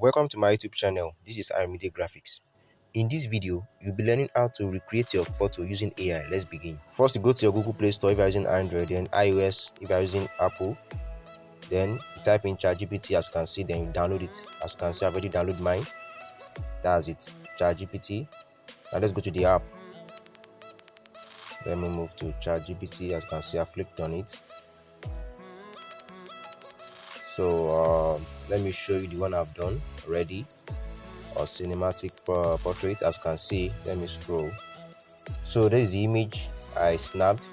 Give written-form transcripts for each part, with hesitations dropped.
Welcome to my YouTube channel. This is Media Graphics. In this video, you'll be learning how to recreate your photo using AI. Let's begin. First, you go to your Google Play Store if you're using Android, then iOS if you're using Apple. Then you type in chatgpt, as you can see, then you download it. As you can see, I've already downloaded mine. That's it, chatgpt. Now let's go to the app. Let me move to chatgpt. As you can see, I've clicked on it. So let me show you the one I've done already, or cinematic portrait. As you can see, let me scroll. So this is the image I snapped.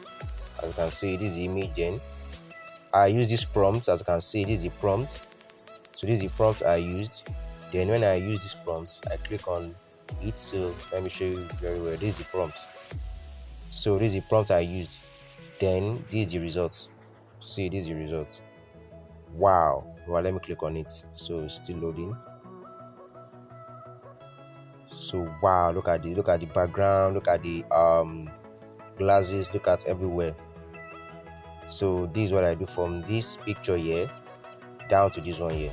As you can see, this is the image. Then I use this prompt. As you can see, this is the prompt. So this is the prompt I used. Then when I use this prompt, I click on it. So let me show you very well. This is the prompt. So this is the prompt I used. Then this is the results. See, this is the results. Wow. Well, let me click on it. So it's still loading. So wow, look at the background, look at the glasses, look at everywhere. So this is what I do from this picture here down to this one here.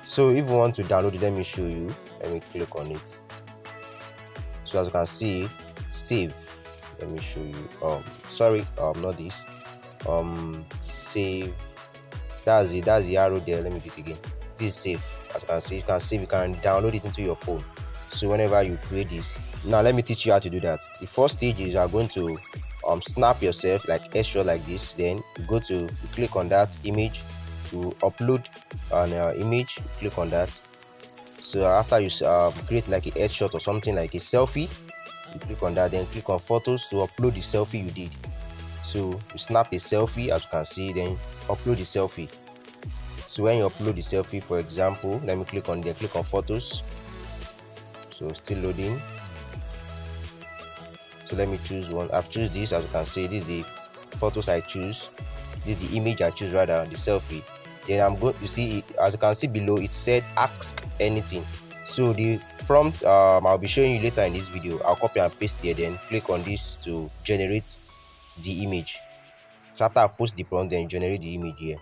So if you want to download it, let me show you. Let me click on it. So as you can see, save. Let me show you. Sorry, not this. Save. That's the arrow there. Let me do it again. This is save. As you can see, you can save. You can download it into your phone. So whenever you create this, now let me teach you how to do that. The first stage is you are going to snap yourself like headshot like this. Then you click on that image, to upload an image. Click on that. So after you create like a headshot or something like a selfie, you click on that. Then click on photos to upload the selfie you did. So you snap a selfie, as you can see, then upload the selfie. So when you upload the selfie, for example, let me click on there, click on photos. So still loading. So let me choose one. I've choose this. As you can see, this is the photos I choose. This is the image I choose, rather, the selfie. Then I'm going to see, as you can see below, it said ask anything. So the prompt I'll be showing you later in this video. I'll copy and paste here, then click on this to generate the image. So after I post the prompt, then generate the image here.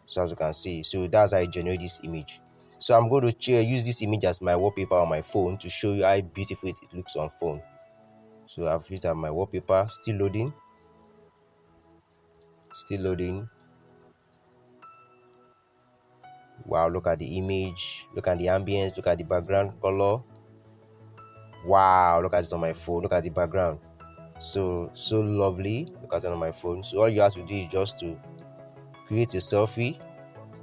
So as you can see, so that's how I generate this image. So I'm going to use this image as my wallpaper on my phone to show you how beautiful it looks on phone. So I've used my wallpaper. Still loading. Still loading. Wow, look at the image, look at the ambience, look at the background color. Wow, look at this on my phone. Look at the background. So lovely. Look at it on my phone. So all you have to do is just to create a selfie,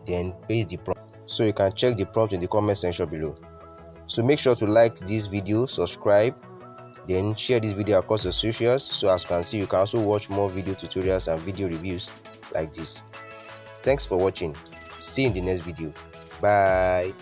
then paste the prompt. So you can check the prompt in the comment section below. So make sure to like this video, subscribe, then share this video across the socials. So as you can see, you can also watch more video tutorials and video reviews like this. Thanks for watching. See you in the next video. Bye.